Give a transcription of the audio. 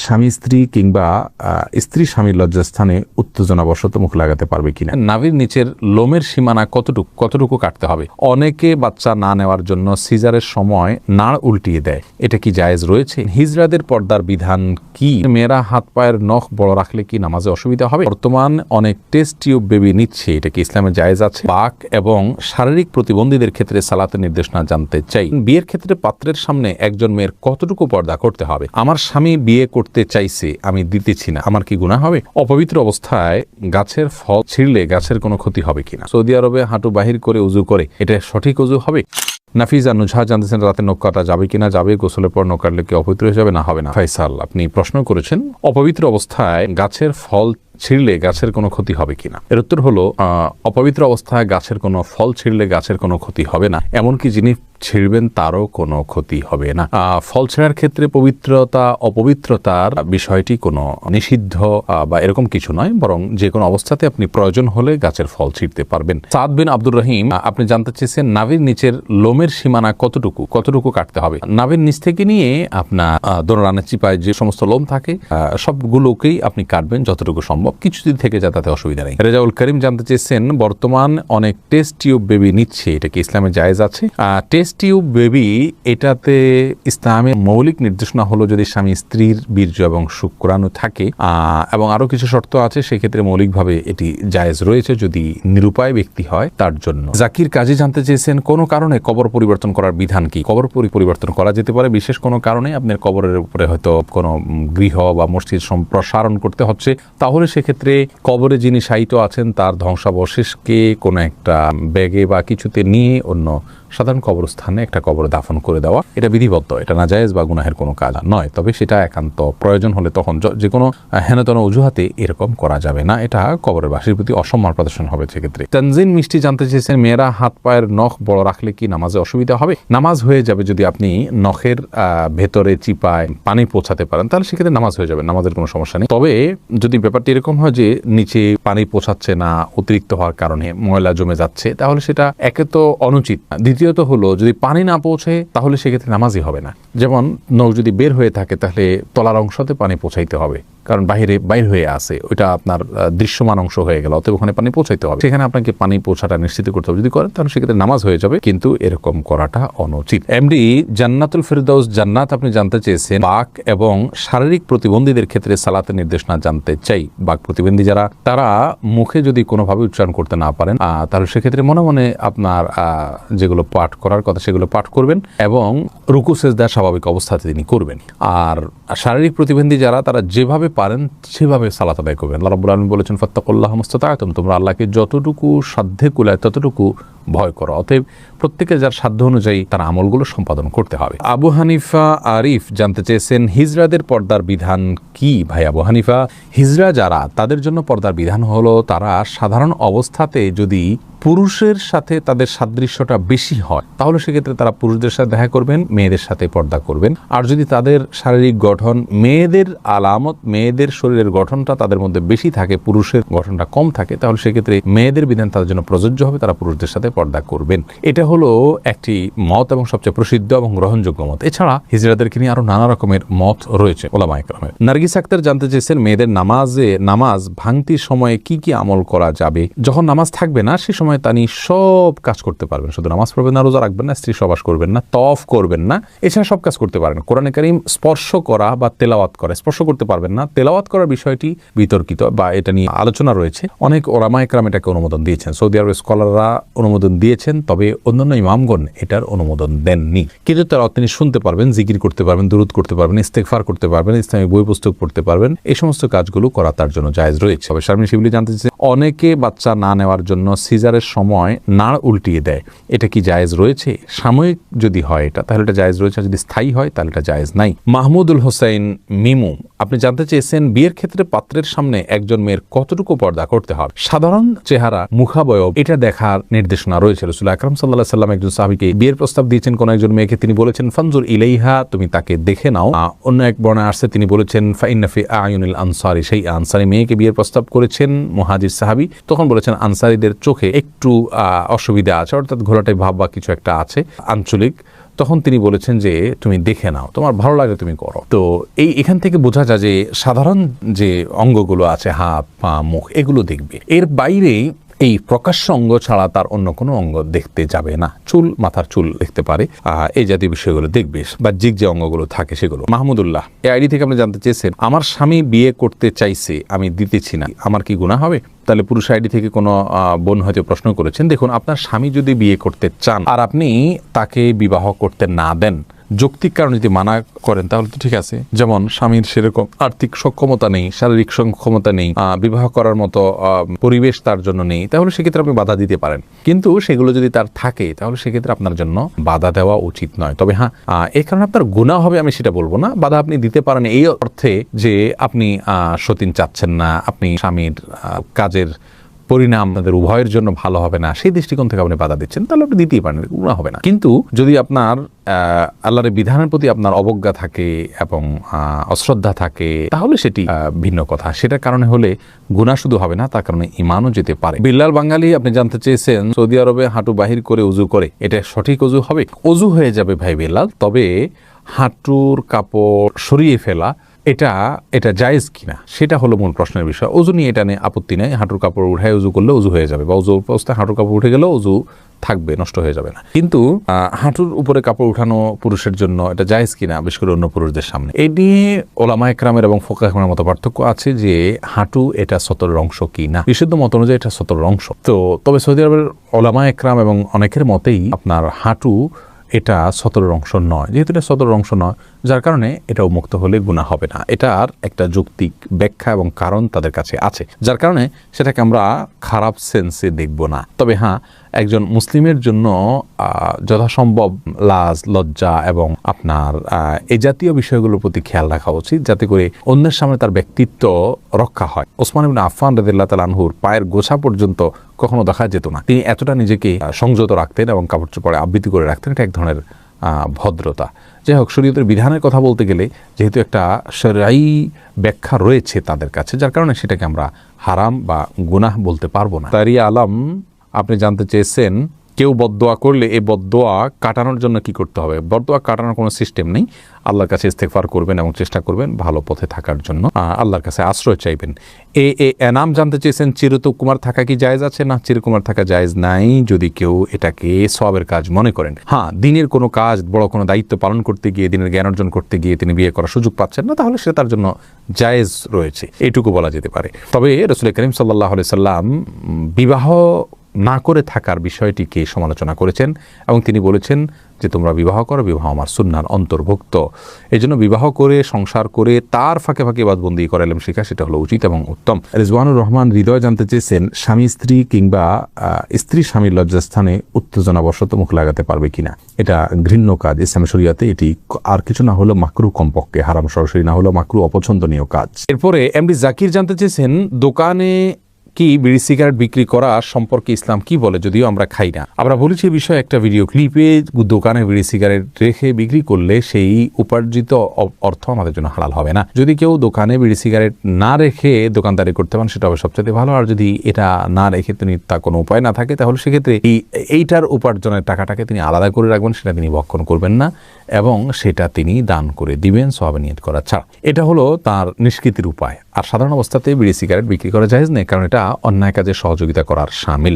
স্বামী স্ত্রী কিংবা স্ত্রী স্বামীর লজ্জাস্থানে উত্তেজনাবশত মুখ লাগাতে পারবে কিনা? নাভির নিচের লোমের সীমানা কতটুকু কাটতে হবে? অনেকে বাচ্চা না নেওয়ার জন্য সিজারের সময় নাড় উল্টিয়ে দেয়, এটা কি জায়েজ রয়েছে? হিজড়াদের পর্দার বিধান কি? মেয়েরা হাত পায়ের নখ বড় রাখলে কি নামাজে অসুবিধা হবে? বর্তমান অনেক টেস্ট টিউব বেবি নিচ্ছে, এটা কি ইসলামে জায়েজ আছে? পাক এবং শারীরিক প্রতিবন্ধীদের ক্ষেত্রে সালাতের নির্দেশনা জানতে চাই। বিয়ের ক্ষেত্রে পাত্রের সামনে একজন মেয়ের কতটুকু পর্দা করতে হবে? আমার স্বামী বিয়ে করতে চাইছে, আমি দিতেছি না, আমার কি গুনাহ হবে? অপবিত্র অবস্থায় গাছের ফল ছিঁড়লে গাছের কোনো ক্ষতি হবে কিনা? সৌদি আরবে হাঁটু বাহির করে উজু করে, এটা সঠিক উজু হবে? নাফিজা নুজহা জানতেছেন রাতে নখ কাটা যাবে কিনা? যাবে। গোসলের পর নখ কাটলে কি অপবিত্র হয়ে যাবে? না, হবে না। ফাইসাল, আপনি প্রশ্ন করেছেন অপবিত্র অবস্থায় গাছের ফল ছিঁড়লে গাছের কোনো ক্ষতি হবে কিনা। এর উত্তর হলো অপবিত্র অবস্থায় গাছের কোনো ফল ছিঁড়লে গাছের কোনো ক্ষতি হবে না, এমনকি যিনি ছিঁড়বেন তারও কোনো ক্ষতি হবে না। ফল ছেঁড়ার ক্ষেত্রে পবিত্রতা অপবিত্রতার বিষয়টি কোনো নিষিদ্ধ বা এরকম কিছু নয়, বরং যে কোনো অবস্থাতে আপনি প্রয়োজন হলে গাছের ফল ছিঁড়তে পারবেন। সাদ বিন আব্দুর রহিম, আপনি জানতে চেয়েছেন নাভির নিচের লোমের সীমানা কতটুকু কাটতে হবে? নাভির নিচ থেকে নিয়ে আপনার দোড়ানের চিপায় যে সমস্ত লোম থাকে সবগুলোকেই আপনি কাটবেন যতটুকু সম্ভব, কিছু যদি থেকে যায় তাতে অসুবিধা নেই। রেজাউল করিম জানতে চেয়েছেন বর্তমান অনেক টেস্ট টিউব বেবি নিচ্ছে, এটা কি ইসলামে জায়েজ আছে? টেস্ট টিউব বেবি, এটাতে ইসলামের মৌলিক নির্দেশনা হলো যদি স্বামী স্ত্রীর বীর্য এবং শুক্রাণু থাকে এবং আরো কিছু শর্ত আছে, সেক্ষেত্রে মৌলিকভাবে এটি জায়েজ রয়েছে যদি নিরুপায় ব্যক্তি হয় তার জন্য। জাকির কাজী জানতে চেয়েছেন কোন কারণে কবর পরিবর্তন করার বিধান কি? কবর পরিবর্তন করা যেতে পারে বিশেষ কোনো কারণে, আপনার কবরের উপরে হয়তো কোনো গৃহ বা মসজিদ সম্প্রসারণ করতে হচ্ছে, তাহলে সেক্ষেত্রে কবরে যিনি শায়িত আছেন তার ধ্বংসাবশেষকে কোনো একটা ব্যাগে বা কিছুতে নিয়ে অন্য সাধারণ কবরস্থানে একটা কবর দাফন করে দেওয়া, এটা বিধিবদ্ধ, এটা নাজায়েজ বা গুনাহের কোনো কাজ নয়। তবে সেটা একান্ত প্রয়োজন হলে তখন যে কোনো হেনতন অজুহাতে এরকম করা যাবে না, এটা কবরের বাসীর প্রতি অসম্মান প্রদর্শন হবে সেক্ষেত্রে। তানজিন মিষ্টি জানতে চেয়েছেন মেয়েরা হাত পায়ের নখ বড় রাখলে কি নামাজে অসুবিধা হবে? নামাজ হয়ে যাবে যদি আপনি নখের ভেতরে চিপায় পানি পৌঁছাতে পারেন, তাহলে সেক্ষেত্রে নামাজ হয়ে যাবে, নামাজের কোনো সমস্যা নেই। তবে যদি ব্যাপারটি এরকম হয় যে নিচে পানি পৌঁছাচ্ছে না, অতিরিক্ত হওয়ার কারণে ময়লা জমে যাচ্ছে, তাহলে সেটা একে তো অনুচিত, দ্বিতীয়ত হলো যদি পানি না পৌঁছে তাহলে সেক্ষেত্রে নামাজই হবে না। যেমন নখ যদি বের হয়ে থাকে তাহলে তলার অংশতে পানি পৌঁছাইতে হবে, কারণ বাইর হয়ে আসে, ওইটা আপনার দৃশ্যমান অংশ হয়ে গেল, অতএব ওখানে পানি পৌঁছাইতে হবে, সেখানে আপনাকে পানি পৌঁছাটা নিশ্চিত করতে হবে। যদি করেন তাহলে সেক্ষেত্রে নামাজ হয়ে যাবে, কিন্তু এরকম করাটা অনুচিত। এমডি জান্নাতুল ফেরদাউস জান্নাত, আপনি জানতে চেয়েছেন বাক এবং শারীরিক প্রতিবন্ধীদের ক্ষেত্রে সালাতের নির্দেশনা জানতে চাই। বাক প্রতিবন্ধী যারা, তারা মুখে যদি কোনোভাবে উচ্চারণ করতে না পারেন তাহলে সেক্ষেত্রে মনে মনে আপনার যেগুলো পাঠ করার কথা সেগুলো পাঠ করবেন এবং রুকু সেজদা স্বাভাবিক অবস্থাতে তিনি করবেন। আর শারীরিক প্রতিবন্ধী যারা, তারা যেভাবে পারেন সেভাবে সালাত আদায় করবেন। আল্লাহ রাব্বুল আলামিন বলেছেন ফাত্তাকুল্লাহ মাসতাতা'তুম, তোমরা আল্লাহকে যতটুকু সাধ্যে কুলায় ততটুকু ভয় করো। অতএব প্রত্যেকে যার সাধ্য অনুযায়ী তার আমলগুলো সম্পাদন করতে হবে। আবু হানিফা আরিফ জানতে চেয়েছেন হিজড়াদের পর্দার বিধান কি? ভাই আবু হানিফা, হিজড়া যারা, তাদের জন্য পর্দার বিধান হলো তারা সাধারণ অবস্থাতে যদি পুরুষের সাথে তাদের সাদৃশ্যটা বেশি হয় তাহলে সেক্ষেত্রে তারা পুরুষদের সাথে দেখা করবেন, মেয়েদের সাথে পর্দা করবেন। আর যদি তাদের শারীরিক গঠন মেয়েদের আলামত, মেয়েদের শরীরের গঠনটা তাদের মধ্যে বেশি থাকে, পুরুষের গঠনটা কম থাকে, তাহলে সেক্ষেত্রে মেয়েদের বিধান তাদের জন্য প্রযোজ্য হবে, তারা পুরুষদের সাথে পর্দা করবেন। এটা হলো একটি মত এবং সবচেয়ে প্রসিদ্ধ এবং গ্রহণযোগ্য মত। এছাড়া হিজড়াদেরকে নিয়ে আরো নানা রকমের মত রয়েছে ওলামায়ে কেরামের। নার্গিস আক্তার জানতে চেয়েছেন মেয়েদের নামাজ ভাঙতির সময়ে কি কি আমল করা যাবে? যখন নামাজ থাকবে না সে সময় তিনি সব কাজ করতে পারবেন, শুধু নামাজ পড়বেন না, রোজা রাখবেন না, স্ত্রী সহবাস করবেন না, তওয়াফ করবেন না, এছাড়া সব কাজ করতে পারেন। কোরআনে কারীম স্পর্শ করা বা তেলাওয়াত করা, স্পর্শ করতে পারবেন না, তেলাওয়াত করার বিষয়টি বিতর্কিত বা এটা নিয়ে আলোচনা রয়েছে, অনেক ওলামায়ে কেরাম এটাকে অনুমোদন দিয়েছেন, সৌদি আরবের স্কলাররা অনুমোদন দিয়েছেন, তবে অন্যান্য ইমামগণ এটার অনুমোদন দেননি। কিন্তু তারা তিনি শুনতে পারবেন, জিকির করতে পারবেন, দুরূদ করতে পারবেন, ইস্তেগফার করতে পারবেন, ইসলামী বই পুস্তক পড়তে পারবেন, এই সমস্ত কাজগুলো করা তার জন্য জায়েজ রয়েছে। তবে শারমিন শিবলি জানতে চেয়েছেন অনেকে বাচ্চা না নেওয়ার জন্য সিজারের সময় নাড় উল্টিয়ে দেয়, এটা কি জায়েজ রয়েছে? সাময়িক যদি হয় এটা তাহলে এটা জায়েজ রয়েছে, যদি স্থায়ী হয় তাহলে এটা জায়েজ নাই। মাহমুদুল হোসেন মিমু, আপনি জানতে চেয়েছেন বিয়ের ক্ষেত্রে পাত্রের সামনে একজন মেয়ের কতটুকু পর্দা করতে হবে? সাধারণ চেহারা, মুখাবয়ব, এটা দেখার নির্দেশনা রয়েছে। রাসূল আকরাম সাল্লাল্লাহু আলাইহি সাল্লাম একজন সাহাবীকে বিয়ের প্রস্তাব দিয়েছেন কোন একজন মেয়েকে, তিনি বলেছেন ফানজুর ইলাইহা, তুমি তাকে দেখে নাও। অন্য এক বর্ণায় আসছে তিনি বলেছেন ফাইন্না ফি আয়ুনিল আনসারি সেই আনসারি মেয়েকে বিয়ের প্রস্তাব করেছেন মুহাজির সাহাবী, তখন বলেছেন আনসারীদের চোখে একটু অসুবিধা আছে, অর্থাৎ ঘোলাটে ভাব বা কিছু একটা আছে আঞ্চলিক, তখন তিনি বলেছেন যে তুমি দেখে নাও, তোমার ভালো লাগে তুমি করো। তো এখান থেকে বোঝা যায় যে সাধারণ যে অঙ্গগুলো আছে, হাত পা মুখ, এগুলো দেখবে। এর বাইরে এই প্রকাশ্য অঙ্গ ছাড়া তার অন্য কোনো অঙ্গ দেখতে যাবে না। চুল, মাথার চুল দেখতে পারে, এই জাতীয় বিষয়গুলো দেখবে, বাহ্যিক যে অঙ্গগুলো থাকে সেগুলো। মাহমুদুল্লাহ এই আইডি থেকে আপনি জানতে চেয়েছেন, আমার স্বামী বিয়ে করতে চাইছে, আমি দিতেছি না, আমার কি গুনাহ হবে? তাহলে পুরুষ আইডি থেকে কোনো বোন হয়তো প্রশ্ন করেছেন। দেখুন, আপনার স্বামী যদি বিয়ে করতে চান আর আপনি তাকে বিবাহ করতে না দেন, যৌক্তিক কারণে যদি মানা করেন তাহলে তো ঠিক আছে। যেমন স্বামীর সেরকম আর্থিক সক্ষমতা নেই, শারীরিক সক্ষমতা নেই, বিবাহ করার মতো পরিবেশ তার জন্য নেই, তাহলে সেক্ষেত্রে আপনি বাধা দিতে পারেন। কিন্তু সেগুলো যদি তার থাকে তাহলে সেক্ষেত্রে আপনার জন্য বাধা দেওয়া উচিত নয়। তবে হ্যাঁ, এই কারণে আপনার গুনাহ হবে আমি সেটা বলবো না। বাধা আপনি দিতে পারেন এই অর্থে যে আপনি সতীন চাচ্ছেন না, আপনি স্বামীর কাজের পরিণাম আপনাদের উভয়ের জন্য ভালো হবে না, সেই দৃষ্টিকোণ থেকে আপনি বাধা দিচ্ছেন, তাহলে আপনি দিতেই পারেন, গুনাহ হবে না। কিন্তু যদি আপনার আল্লাহর বিধানের প্রতি আপনার অবজ্ঞা থাকে এবং অশ্রদ্ধা থাকে, তাহলে সেটি ভিন্ন কথা। সেটার কারণে হলে গুনাহ শুধু হবে না, তার কারণে ঈমানও যেতে পারে। বিল্লাল বাঙালি আপনি জানতে চেয়েছেন, সৌদি আরবে হাঁটু বাহির করে উজু করে, এটা সঠিক অজু হবে? অজু হয়ে যাবে ভাই বিল্লাল, তবে হাঁটুর কাপড় সরিয়ে ফেলা এটা জায়েজ কিনা সেটা হলো মূল প্রশ্নের বিষয়। অজু নিয়ে এটা নিয়ে আপত্তি নেই, হাঁটুর কাপড় উঠায় উজু করলে উজু হয়ে যাবে, বা উজু অবস্থায় হাঁটুর কাপড় উঠে গেলেও উজু থাকবে, নষ্ট হয়ে যাবে না। কিন্তু হাঁটুর উপরে কাপড় উঠানো পুরুষের জন্য এটা জায়েজ কিনা, বিশেষ করে অন্য পুরুষদের সামনে, এই নিয়ে ওলামা একরামের এবং ফোকা একরামের মতো পার্থক্য আছে যে হাঁটু এটা সতরের অংশ কি না। বিশুদ্ধ মত অনুযায়ী এটা সতরের অংশ। তো তবে সৌদি আরবের ওলামা একরাম এবং অনেকের মতেই আপনার হাঁটু এটা সতরের অংশ নয়। যেহেতু এটা সতরের অংশ নয়, যার কারণে এটা উন্মুক্ত হলে গুনাহ হবে না। এটার একটা যৌক্তিক ব্যাখ্যা এবং কারণ তাদের কাছে আছে, যার কারণে সেটাকে আমরা খারাপ সেন্সে দেখব না। তবে হ্যাঁ, একজন মুসলিমের জন্য যথাসম্ভব লাজ, লজ্জা এবং আপনার এই জাতীয় বিষয়গুলোর প্রতি খেয়াল রাখা উচিত, যাতে করে অন্যের সামনে তার ব্যক্তিত্ব রক্ষা হয়। ওসমান ইবনে আফফান রাদিয়াল্লাহু তাআলা আনহুর পায়ের গোছা পর্যন্ত কখনো দেখা যেত না। তিনি এতটা নিজেকে সংযত রাখতেন এবং কাপড় চোপড়ে আবৃত্তি করে রাখতেন। এটা এক ধরনের ভদ্রতা। যাই হোক, শরীয়তের বিধানের কথা বলতে গেলে যেহেতু একটা শরঈ ব্যাখ্যা রয়েছে তাদের কাছে, যার কারণে সেটাকে আমরা হারাম বা গুনাহ বলতে পারবো না। তারিয়া আলম আপনি জানতে চেয়েছেন, কেউ বদদোয়া করলে এই বদদোয়া কাটানোর জন্য কি করতে হবে? বদদোয়া কাটানোর কোনো সিস্টেম নেই। আল্লাহর কাছে ইস্তেগফার করবেন এবং চেষ্টা করবেন ভালো পথে থাকার জন্য, আল্লাহর কাছে আশ্রয় চাইবেন। এনাম জানতে চেয়েছেন, চিরকুমার থাকা কি জায়েজ আছে? না, চিরকুমার থাকা জায়েজ নাই, যদি কেউ এটাকে সওয়াবের কাজ মনে করেন। হ্যাঁ, দিনের কোনো কাজ, বড় কোনো দায়িত্ব পালন করতে গিয়ে, দিনের জ্ঞান অর্জন করতে গিয়ে তিনি বিয়ে করার সুযোগ পাচ্ছেন না, তাহলে সেটা তার জন্য জায়েজ রয়েছে, এইটুকু বলা যেতে পারে। তবে রাসূল করিম সাল্লাল্লাহু আলাইহি সাল্লাম বিবাহ না করে থাকার বিষয়টিকে সমালোচনা করেছেন এবং তিনি বলেছেন যে তোমরা বিবাহ করো, বিবাহ আমার সুন্নাহর অন্তর্ভুক্ত। এই জন্য বিবাহ করে, সংসার করে, তার ফাঁকে ফাঁকে ইবাদতবন্দি করে ইলম শেখা, সেটা হলো উচিত এবং উত্তম। রিজওয়ানুর রহমান হৃদয় জানতে চেয়েছেন, স্বামী স্ত্রী কিংবা স্ত্রী স্বামীর লজ্জাস্থানে উত্তেজনাবশত মুখ লাগাতে পারবে কিনা? এটা ঘৃণ্য কাজ ইসলামী শরীয়তে। এটি আর কিছু না হলেও মাকরুহ, কমপক্ষে হারাম সরাসরি না হলেও মাকরুহ, অপছন্দনীয় কাজ। এরপরে এমডি জাকির জানতে চেয়েছেন, দোকানে কি বিড়ি সিগারেট বিক্রি করা সম্পর্কে ইসলাম কি বলে? যদিও আমরা খাই না, আমরা বলেছি এই বিষয়ে একটা ভিডিও ক্লিপে। দোকানে বিড়ি সিগারেট রেখে বিক্রি করলে সেই উপার্জিত অর্থ আমাদের জন্য হালাল হবে না। যদি কেউ দোকানে বিড়ি সিগারেট না রেখে দোকানদারি করতে পারেন, সেটা হবে সবচেয়ে ভালো। আর যদি এটা না রেখে তিনি তার কোনো উপায় না থাকে, তাহলে সেক্ষেত্রে এইটার উপার্জনের টাকাটাকে তিনি আলাদা করে রাখবেন, সেটা তিনি ভক্ষণ করবেন না এবং সেটা তিনি দান করে দিবেন সওয়াবে নিয়ত করা ছাড়া। এটা হলো তার নিষ্কৃতির উপায়। আর সাধারণ অবস্থাতে বিড়ি সিগারেট বিক্রি করা জায়েজ নেই, কারণ এটা অন্যায় কাজে সহযোগিতা করার শামিল।